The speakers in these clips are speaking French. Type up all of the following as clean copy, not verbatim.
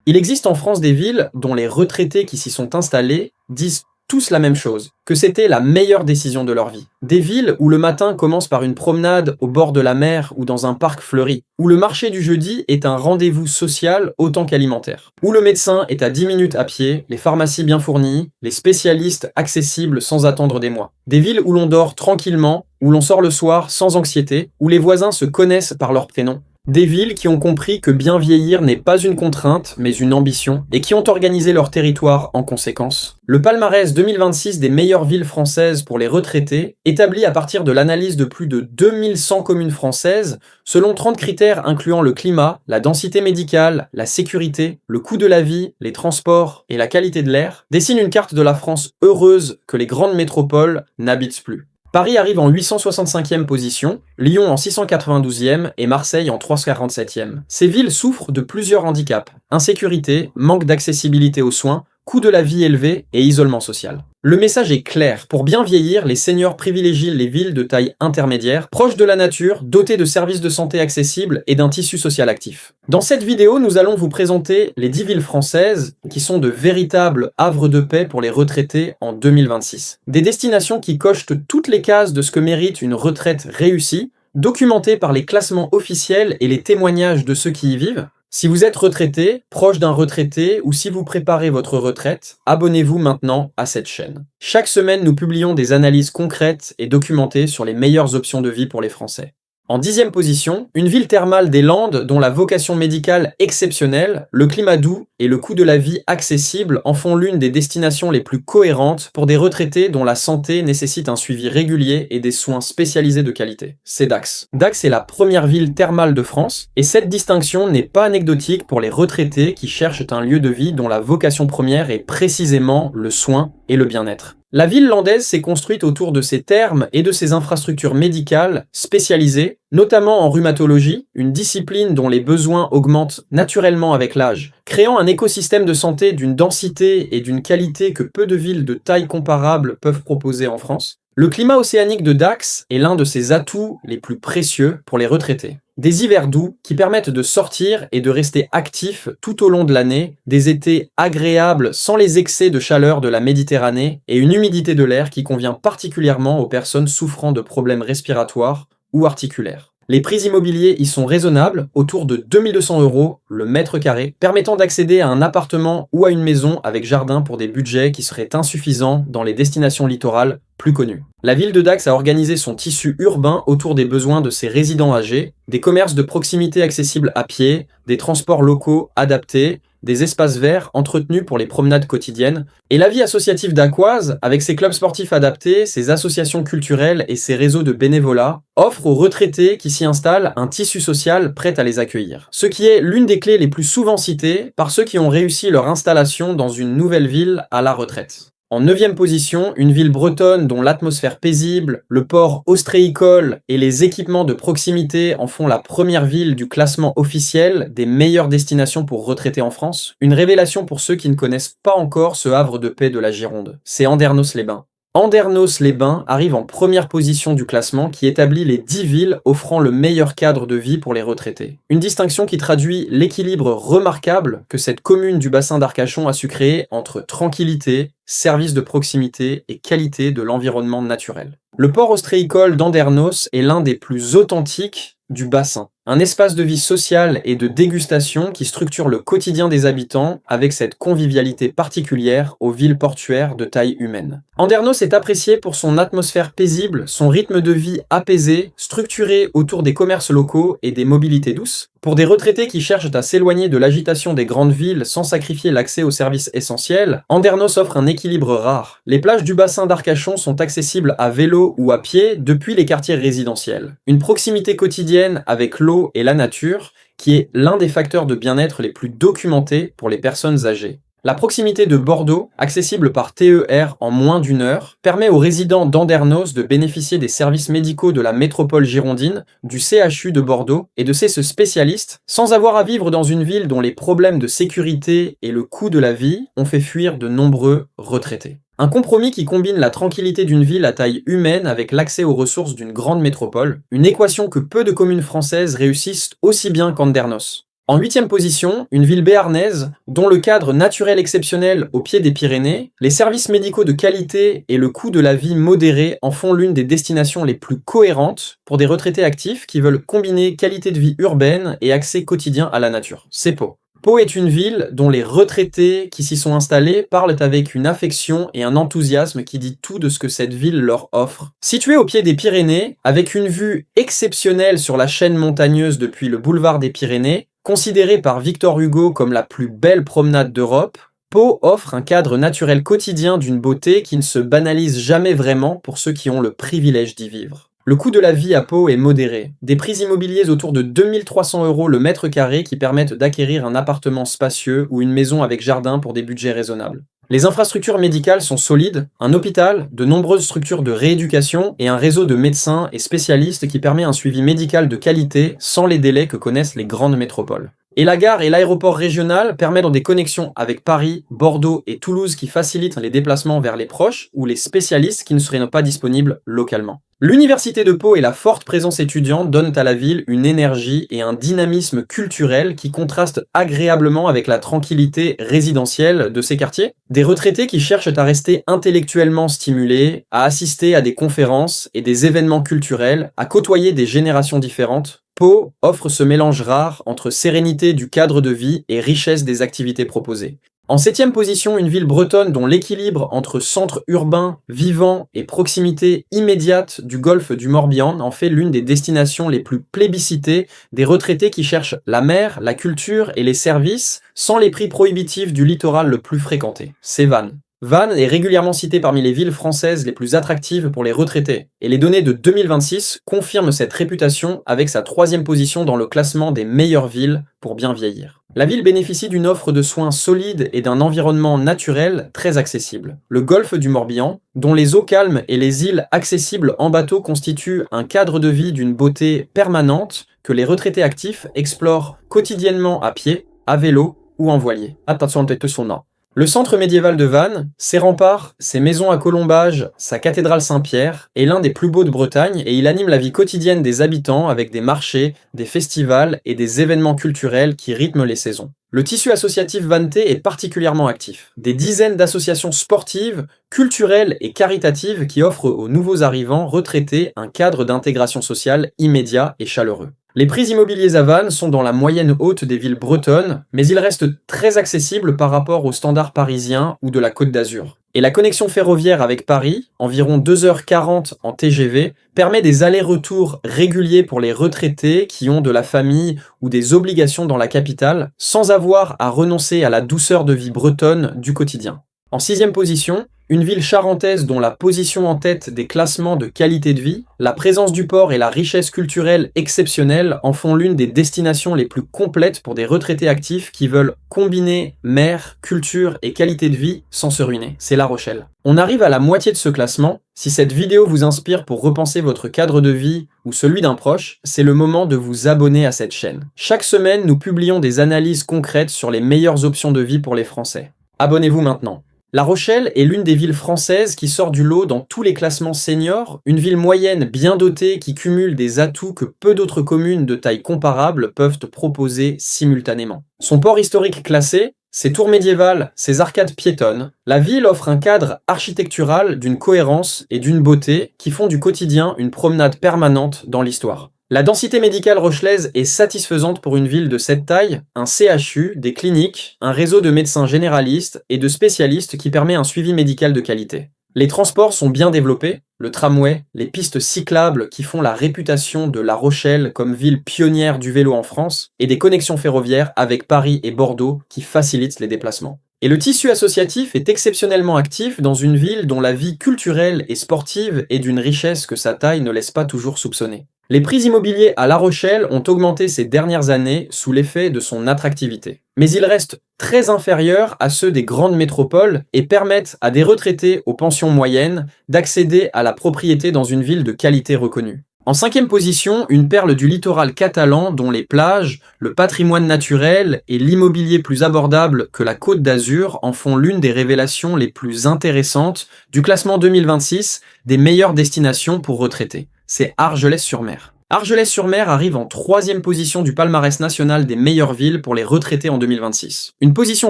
Il existe en France des villes dont les retraités qui s'y sont installés disent tous la même chose, que c'était la meilleure décision de leur vie. Des villes où le matin commence par une promenade au bord de la mer ou dans un parc fleuri, où le marché du jeudi est un rendez-vous social autant qu'alimentaire, où le médecin est à 10 minutes à pied, les pharmacies bien fournies, les spécialistes accessibles sans attendre des mois. Des villes où l'on dort tranquillement, où l'on sort le soir sans anxiété, où les voisins se connaissent par leur prénom. Des villes qui ont compris que bien vieillir n'est pas une contrainte, mais une ambition, et qui ont organisé leur territoire en conséquence. Le palmarès 2026 des meilleures villes françaises pour les retraités, établi à partir de l'analyse de plus de 2100 communes françaises, selon 30 critères incluant le climat, la densité médicale, la sécurité, le coût de la vie, les transports et la qualité de l'air, dessine une carte de la France heureuse que les grandes métropoles n'habitent plus. Paris arrive en 865e position, Lyon en 692e et Marseille en 347e. Ces villes souffrent de plusieurs handicaps: insécurité, manque d'accessibilité aux soins, coût de la vie élevé et isolement social. Le message est clair, pour bien vieillir, les seniors privilégient les villes de taille intermédiaire, proches de la nature, dotées de services de santé accessibles et d'un tissu social actif. Dans cette vidéo, nous allons vous présenter les 10 villes françaises qui sont de véritables havres de paix pour les retraités en 2026. Des destinations qui cochent toutes les cases de ce que mérite une retraite réussie, documentées par les classements officiels et les témoignages de ceux qui y vivent. Si vous êtes retraité, proche d'un retraité ou si vous préparez votre retraite, abonnez-vous maintenant à cette chaîne. Chaque semaine, nous publions des analyses concrètes et documentées sur les meilleures options de vie pour les Français. En 10e position, une ville thermale des Landes dont la vocation médicale exceptionnelle, le climat doux et le coût de la vie accessible en font l'une des destinations les plus cohérentes pour des retraités dont la santé nécessite un suivi régulier et des soins spécialisés de qualité. C'est Dax. Dax est la première ville thermale de France et cette distinction n'est pas anecdotique pour les retraités qui cherchent un lieu de vie dont la vocation première est précisément le soin et le bien-être. La ville landaise s'est construite autour de ses thermes et de ses infrastructures médicales spécialisées, notamment en rhumatologie, une discipline dont les besoins augmentent naturellement avec l'âge, créant un écosystème de santé d'une densité et d'une qualité que peu de villes de taille comparable peuvent proposer en France. Le climat océanique de Dax est l'un de ses atouts les plus précieux pour les retraités. Des hivers doux qui permettent de sortir et de rester actifs tout au long de l'année, des étés agréables sans les excès de chaleur de la Méditerranée et une humidité de l'air qui convient particulièrement aux personnes souffrant de problèmes respiratoires ou articulaires. Les prix immobiliers y sont raisonnables, autour de 2200 € le mètre carré, permettant d'accéder à un appartement ou à une maison avec jardin pour des budgets qui seraient insuffisants dans les destinations littorales plus connues. La ville de Dax a organisé son tissu urbain autour des besoins de ses résidents âgés, des commerces de proximité accessibles à pied, des transports locaux adaptés, des espaces verts entretenus pour les promenades quotidiennes, et la vie associative d'Aquoise, avec ses clubs sportifs adaptés, ses associations culturelles et ses réseaux de bénévolat, offre aux retraités qui s'y installent un tissu social prêt à les accueillir. Ce qui est l'une des clés les plus souvent citées par ceux qui ont réussi leur installation dans une nouvelle ville à la retraite. En 9e position, une ville bretonne dont l'atmosphère paisible, le port ostréicole et les équipements de proximité en font la première ville du classement officiel des meilleures destinations pour retraités en France. Une révélation pour ceux qui ne connaissent pas encore ce havre de paix de la Gironde. C'est Andernos-les-Bains. Andernos-les-Bains arrive en première position du classement qui établit les 10 villes offrant le meilleur cadre de vie pour les retraités. Une distinction qui traduit l'équilibre remarquable que cette commune du bassin d'Arcachon a su créer entre tranquillité, services de proximité et qualité de l'environnement naturel. Le port ostréicole d'Andernos est l'un des plus authentiques du bassin. Un espace de vie sociale et de dégustation qui structure le quotidien des habitants avec cette convivialité particulière aux villes portuaires de taille humaine. Andernos est apprécié pour son atmosphère paisible, son rythme de vie apaisé, structuré autour des commerces locaux et des mobilités douces. Pour des retraités qui cherchent à s'éloigner de l'agitation des grandes villes sans sacrifier l'accès aux services essentiels, Andernos offre un équilibre rare. Les plages du bassin d'Arcachon sont accessibles à vélo ou à pied depuis les quartiers résidentiels. Une proximité quotidienne avec l'eau et la nature qui est l'un des facteurs de bien-être les plus documentés pour les personnes âgées. La proximité de Bordeaux, accessible par TER en moins d'1 heure, permet aux résidents d'Andernos de bénéficier des services médicaux de la métropole girondine, du CHU de Bordeaux et de ses spécialistes, sans avoir à vivre dans une ville dont les problèmes de sécurité et le coût de la vie ont fait fuir de nombreux retraités. Un compromis qui combine la tranquillité d'une ville à taille humaine avec l'accès aux ressources d'une grande métropole, une équation que peu de communes françaises réussissent aussi bien qu'Andernos. En 8e position, une ville béarnaise, dont le cadre naturel exceptionnel au pied des Pyrénées, les services médicaux de qualité et le coût de la vie modéré en font l'une des destinations les plus cohérentes pour des retraités actifs qui veulent combiner qualité de vie urbaine et accès quotidien à la nature. C'est Pau. Pau est une ville dont les retraités qui s'y sont installés parlent avec une affection et un enthousiasme qui dit tout de ce que cette ville leur offre. Située au pied des Pyrénées, avec une vue exceptionnelle sur la chaîne montagneuse depuis le boulevard des Pyrénées, considérée par Victor Hugo comme la plus belle promenade d'Europe, Pau offre un cadre naturel quotidien d'une beauté qui ne se banalise jamais vraiment pour ceux qui ont le privilège d'y vivre. Le coût de la vie à Pau est modéré. Des prix immobiliers autour de 2300 € le mètre carré qui permettent d'acquérir un appartement spacieux ou une maison avec jardin pour des budgets raisonnables. Les infrastructures médicales sont solides, un hôpital, de nombreuses structures de rééducation et un réseau de médecins et spécialistes qui permet un suivi médical de qualité sans les délais que connaissent les grandes métropoles. Et la gare et l'aéroport régional permettent des connexions avec Paris, Bordeaux et Toulouse qui facilitent les déplacements vers les proches ou les spécialistes qui ne seraient pas disponibles localement. L'université de Pau et la forte présence étudiante donnent à la ville une énergie et un dynamisme culturel qui contrastent agréablement avec la tranquillité résidentielle de ces quartiers. Des retraités qui cherchent à rester intellectuellement stimulés, à assister à des conférences et des événements culturels, à côtoyer des générations différentes. Pau offre ce mélange rare entre sérénité du cadre de vie et richesse des activités proposées. En 7e position, une ville bretonne dont l'équilibre entre centre urbain, vivant et proximité immédiate du golfe du Morbihan en fait l'une des destinations les plus plébiscitées des retraités qui cherchent la mer, la culture et les services sans les prix prohibitifs du littoral le plus fréquenté. C'est Vannes. Vannes est régulièrement citée parmi les villes françaises les plus attractives pour les retraités, et les données de 2026 confirment cette réputation avec sa 3e position dans le classement des meilleures villes pour bien vieillir. La ville bénéficie d'une offre de soins solide et d'un environnement naturel très accessible. Le golfe du Morbihan, dont les eaux calmes et les îles accessibles en bateau constituent un cadre de vie d'une beauté permanente que les retraités actifs explorent quotidiennement à pied, à vélo ou en voilier. Attention, tête son nom. Le centre médiéval de Vannes, ses remparts, ses maisons à colombages, sa cathédrale Saint-Pierre, est l'un des plus beaux de Bretagne et il anime la vie quotidienne des habitants avec des marchés, des festivals et des événements culturels qui rythment les saisons. Le tissu associatif vannetais est particulièrement actif. Des dizaines d'associations sportives, culturelles et caritatives qui offrent aux nouveaux arrivants retraités un cadre d'intégration sociale immédiat et chaleureux. Les prix immobiliers à Vannes sont dans la moyenne haute des villes bretonnes, mais ils restent très accessibles par rapport aux standards parisiens ou de la Côte d'Azur. Et la connexion ferroviaire avec Paris, environ 2h40 en TGV, permet des allers-retours réguliers pour les retraités qui ont de la famille ou des obligations dans la capitale, sans avoir à renoncer à la douceur de vie bretonne du quotidien. En 6e position, une ville charentaise dont la position en tête des classements de qualité de vie, la présence du port et la richesse culturelle exceptionnelle en font l'une des destinations les plus complètes pour des retraités actifs qui veulent combiner mer, culture et qualité de vie sans se ruiner. C'est La Rochelle. On arrive à la moitié de ce classement. Si cette vidéo vous inspire pour repenser votre cadre de vie ou celui d'un proche, c'est le moment de vous abonner à cette chaîne. Chaque semaine, nous publions des analyses concrètes sur les meilleures options de vie pour les Français. Abonnez-vous maintenant. La Rochelle est l'une des villes françaises qui sort du lot dans tous les classements seniors, une ville moyenne bien dotée qui cumule des atouts que peu d'autres communes de taille comparable peuvent proposer simultanément. Son port historique classé, ses tours médiévales, ses arcades piétonnes, la ville offre un cadre architectural d'une cohérence et d'une beauté qui font du quotidien une promenade permanente dans l'histoire. La densité médicale rochelaise est satisfaisante pour une ville de cette taille, un CHU, des cliniques, un réseau de médecins généralistes et de spécialistes qui permet un suivi médical de qualité. Les transports sont bien développés, le tramway, les pistes cyclables qui font la réputation de La Rochelle comme ville pionnière du vélo en France, et des connexions ferroviaires avec Paris et Bordeaux qui facilitent les déplacements. Et le tissu associatif est exceptionnellement actif dans une ville dont la vie culturelle et sportive est d'une richesse que sa taille ne laisse pas toujours soupçonner. Les prix immobiliers à La Rochelle ont augmenté ces dernières années sous l'effet de son attractivité. Mais ils restent très inférieurs à ceux des grandes métropoles et permettent à des retraités aux pensions moyennes d'accéder à la propriété dans une ville de qualité reconnue. En 5e position, une perle du littoral catalan dont les plages, le patrimoine naturel et l'immobilier plus abordable que la Côte d'Azur en font l'une des révélations les plus intéressantes du classement 2026 des meilleures destinations pour retraités. C'est Argelès-sur-Mer. Argelès-sur-Mer arrive en 3e position du palmarès national des meilleures villes pour les retraités en 2026. Une position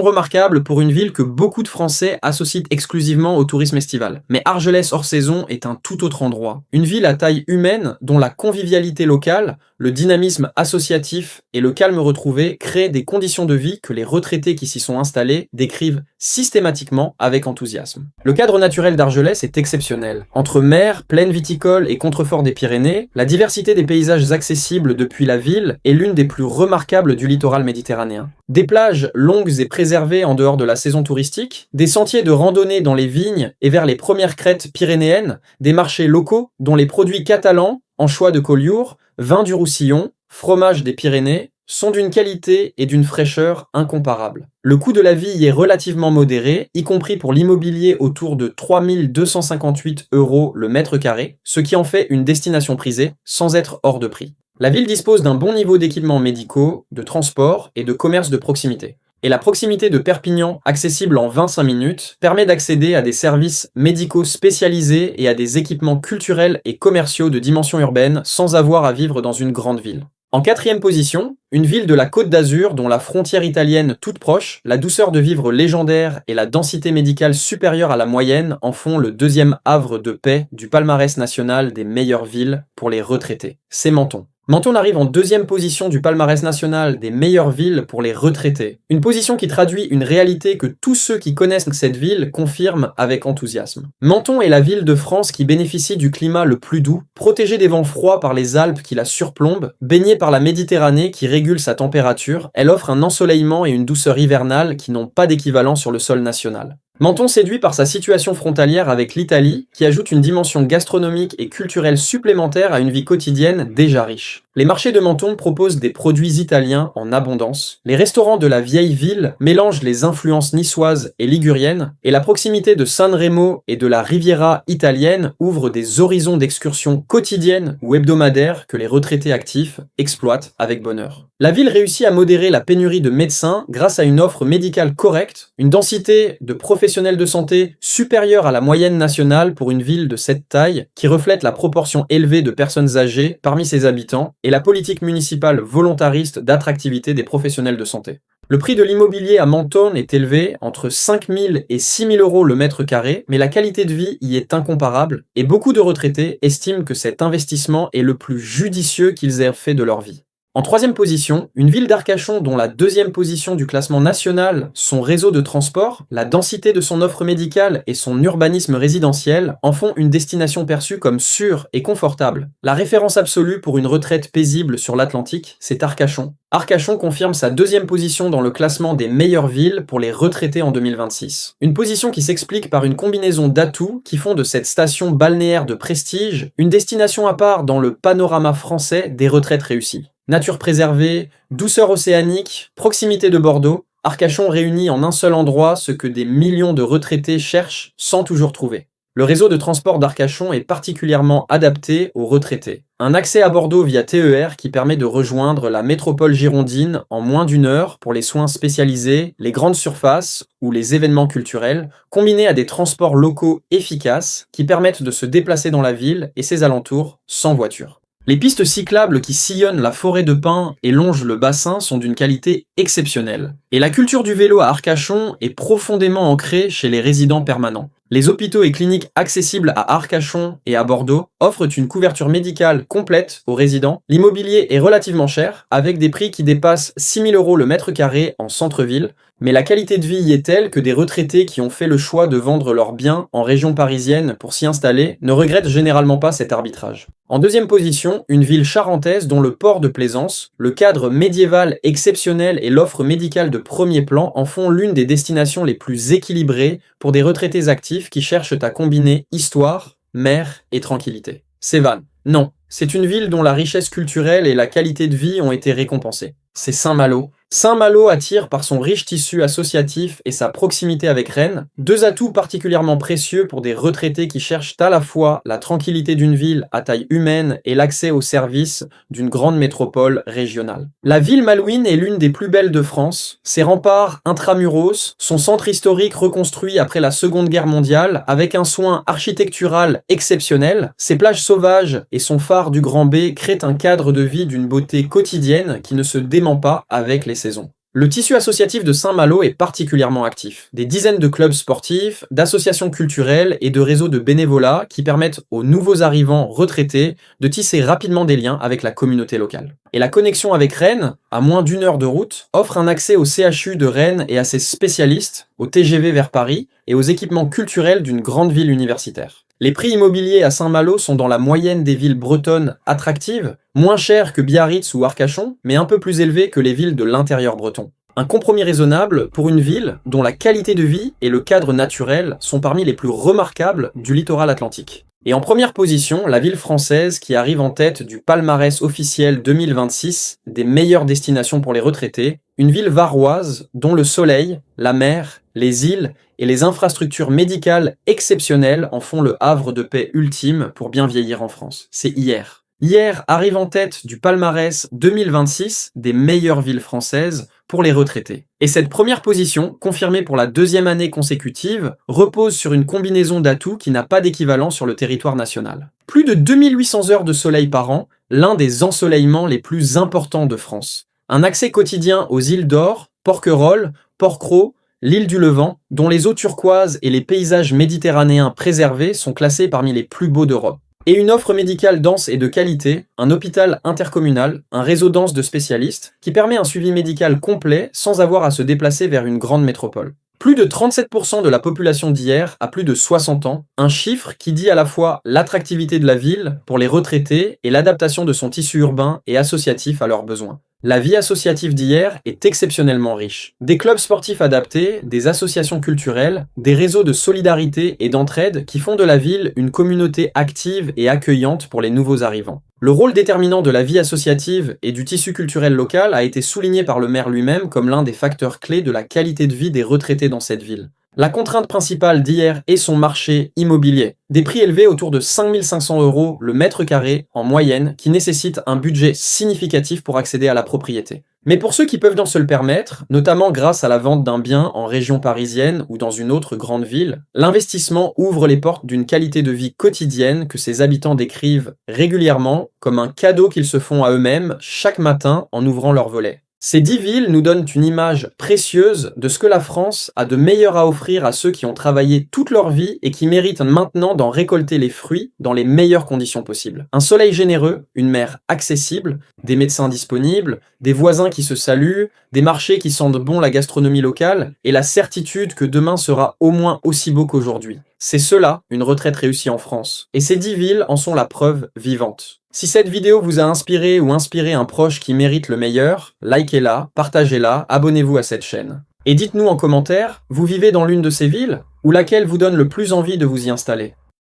remarquable pour une ville que beaucoup de Français associent exclusivement au tourisme estival. Mais Argelès hors saison est un tout autre endroit. Une ville à taille humaine dont la convivialité locale, le dynamisme associatif et le calme retrouvé créent des conditions de vie que les retraités qui s'y sont installés décrivent systématiquement avec enthousiasme. Le cadre naturel d'Argelès est exceptionnel. Entre mer, plaine viticole et contreforts des Pyrénées, la diversité des paysages accessibles depuis la ville est l'une des plus remarquables du littoral méditerranéen. Des plages longues et préservées en dehors de la saison touristique, des sentiers de randonnée dans les vignes et vers les premières crêtes pyrénéennes, des marchés locaux dont les produits catalans, anchois de Collioure, vin du Roussillon, fromage des Pyrénées, sont d'une qualité et d'une fraîcheur incomparables. Le coût de la vie y est relativement modéré, y compris pour l'immobilier autour de 3 258 € le mètre carré, ce qui en fait une destination prisée, sans être hors de prix. La ville dispose d'un bon niveau d'équipements médicaux, de transport et de commerce de proximité. Et la proximité de Perpignan, accessible en 25 minutes, permet d'accéder à des services médicaux spécialisés et à des équipements culturels et commerciaux de dimension urbaine sans avoir à vivre dans une grande ville. En 4e position, une ville de la Côte d'Azur dont la frontière italienne toute proche, la douceur de vivre légendaire et la densité médicale supérieure à la moyenne en font le 2e havre de paix du palmarès national des meilleures villes pour les retraités. C'est Menton. Menton arrive en 2e position du palmarès national des meilleures villes pour les retraités. Une position qui traduit une réalité que tous ceux qui connaissent cette ville confirment avec enthousiasme. Menton est la ville de France qui bénéficie du climat le plus doux, protégée des vents froids par les Alpes qui la surplombent, baignée par la Méditerranée qui régule sa température. Elle offre un ensoleillement et une douceur hivernale qui n'ont pas d'équivalent sur le sol national. Menton séduit par sa situation frontalière avec l'Italie, qui ajoute une dimension gastronomique et culturelle supplémentaire à une vie quotidienne déjà riche. Les marchés de Menton proposent des produits italiens en abondance. Les restaurants de la vieille ville mélangent les influences niçoises et liguriennes, et la proximité de San Remo et de la Riviera italienne ouvre des horizons d'excursions quotidiennes ou hebdomadaires que les retraités actifs exploitent avec bonheur. La ville réussit à modérer la pénurie de médecins grâce à une offre médicale correcte, une densité de professionnels de santé supérieure à la moyenne nationale pour une ville de cette taille, qui reflète la proportion élevée de personnes âgées parmi ses habitants, et la politique municipale volontariste d'attractivité des professionnels de santé. Le prix de l'immobilier à Menton est élevé, entre 5 000 et 6 000 € le mètre carré, mais la qualité de vie y est incomparable, et beaucoup de retraités estiment que cet investissement est le plus judicieux qu'ils aient fait de leur vie. En 3e position, une ville d'Arcachon dont la 2e position du classement national, son réseau de transport, la densité de son offre médicale et son urbanisme résidentiel en font une destination perçue comme sûre et confortable. La référence absolue pour une retraite paisible sur l'Atlantique, c'est Arcachon. Arcachon confirme sa 2e position dans le classement des meilleures villes pour les retraités en 2026. Une position qui s'explique par une combinaison d'atouts qui font de cette station balnéaire de prestige une destination à part dans le panorama français des retraites réussies. Nature préservée, douceur océanique, proximité de Bordeaux, Arcachon réunit en un seul endroit ce que des millions de retraités cherchent sans toujours trouver. Le réseau de transport d'Arcachon est particulièrement adapté aux retraités. Un accès à Bordeaux via TER qui permet de rejoindre la métropole girondine en moins d'1 heure pour les soins spécialisés, les grandes surfaces ou les événements culturels, combiné à des transports locaux efficaces qui permettent de se déplacer dans la ville et ses alentours sans voiture. Les pistes cyclables qui sillonnent la forêt de pins et longent le bassin sont d'une qualité exceptionnelle. Et la culture du vélo à Arcachon est profondément ancrée chez les résidents permanents. Les hôpitaux et cliniques accessibles à Arcachon et à Bordeaux offrent une couverture médicale complète aux résidents. L'immobilier est relativement cher, avec des prix qui dépassent 6 000 € le mètre carré en centre-ville, mais la qualité de vie y est telle que des retraités qui ont fait le choix de vendre leurs biens en région parisienne pour s'y installer ne regrettent généralement pas cet arbitrage. En 2e position, une ville charentaise dont le port de Plaisance, le cadre médiéval exceptionnel et l'offre médicale de premier plan en font l'une des destinations les plus équilibrées pour des retraités actifs qui cherchent à combiner histoire, mer et tranquillité. Sévannes. Non, c'est une ville dont la richesse culturelle et la qualité de vie ont été récompensées. C'est Saint-Malo, Saint-Malo attire par son riche tissu associatif et sa proximité avec Rennes, deux atouts particulièrement précieux pour des retraités qui cherchent à la fois la tranquillité d'une ville à taille humaine et l'accès aux services d'une grande métropole régionale. La ville malouine est l'une des plus belles de France. Ses remparts intramuros, son centre historique reconstruit après la Seconde Guerre mondiale avec un soin architectural exceptionnel, ses plages sauvages et son phare du Grand B créent un cadre de vie d'une beauté quotidienne qui ne se dément pas avec les saisons. Le tissu associatif de Saint-Malo est particulièrement actif. Des dizaines de clubs sportifs, d'associations culturelles et de réseaux de bénévolat qui permettent aux nouveaux arrivants retraités de tisser rapidement des liens avec la communauté locale. Et la connexion avec Rennes, à moins d'1 heure de route, offre un accès au CHU de Rennes et à ses spécialistes, au TGV vers Paris et aux équipements culturels d'une grande ville universitaire. Les prix immobiliers à Saint-Malo sont dans la moyenne des villes bretonnes attractives, moins chers que Biarritz ou Arcachon, mais un peu plus élevés que les villes de l'intérieur breton. Un compromis raisonnable pour une ville dont la qualité de vie et le cadre naturel sont parmi les plus remarquables du littoral atlantique. Et en première position, la ville française qui arrive en tête du palmarès officiel 2026 des meilleures destinations pour les retraités, une ville varoise dont le soleil, la mer, les îles et les infrastructures médicales exceptionnelles en font le havre de paix ultime pour bien vieillir en France. C'est Hyères. Hyères arrive en tête du palmarès 2026 des meilleures villes françaises pour les retraités. Et cette première position, confirmée pour la 2e année consécutive, repose sur une combinaison d'atouts qui n'a pas d'équivalent sur le territoire national. Plus de 2800 heures de soleil par an, l'un des ensoleillements les plus importants de France. Un accès quotidien aux îles d'Or, Porquerolles, Port-Cros, l'île du Levant, dont les eaux turquoises et les paysages méditerranéens préservés sont classés parmi les plus beaux d'Europe. Et une offre médicale dense et de qualité, un hôpital intercommunal, un réseau dense de spécialistes, qui permet un suivi médical complet sans avoir à se déplacer vers une grande métropole. Plus de 37% de la population d'Hyères a plus de 60 ans, un chiffre qui dit à la fois l'attractivité de la ville pour les retraités et l'adaptation de son tissu urbain et associatif à leurs besoins. La vie associative d'Hyères est exceptionnellement riche. Des clubs sportifs adaptés, des associations culturelles, des réseaux de solidarité et d'entraide qui font de la ville une communauté active et accueillante pour les nouveaux arrivants. Le rôle déterminant de la vie associative et du tissu culturel local a été souligné par le maire lui-même comme l'un des facteurs clés de la qualité de vie des retraités dans cette ville. La contrainte principale d'Hyères est son marché immobilier. Des prix élevés autour de 5 500 € le mètre carré en moyenne qui nécessitent un budget significatif pour accéder à la propriété. Mais pour ceux qui peuvent se le permettre, notamment grâce à la vente d'un bien en région parisienne ou dans une autre grande ville, l'investissement ouvre les portes d'une qualité de vie quotidienne que ses habitants décrivent régulièrement comme un cadeau qu'ils se font à eux-mêmes chaque matin en ouvrant leurs volets. Ces 10 villes nous donnent une image précieuse de ce que la France a de meilleur à offrir à ceux qui ont travaillé toute leur vie et qui méritent maintenant d'en récolter les fruits dans les meilleures conditions possibles. Un soleil généreux, une mer accessible, des médecins disponibles, des voisins qui se saluent, des marchés qui sentent bon la gastronomie locale et la certitude que demain sera au moins aussi beau qu'aujourd'hui. C'est cela, une retraite réussie en France. Et ces 10 villes en sont la preuve vivante. Si cette vidéo vous a inspiré ou inspiré un proche qui mérite le meilleur, likez-la, partagez-la, abonnez-vous à cette chaîne. Et dites-nous en commentaire, vous vivez dans l'une de ces villes ou laquelle vous donne le plus envie de vous y installer?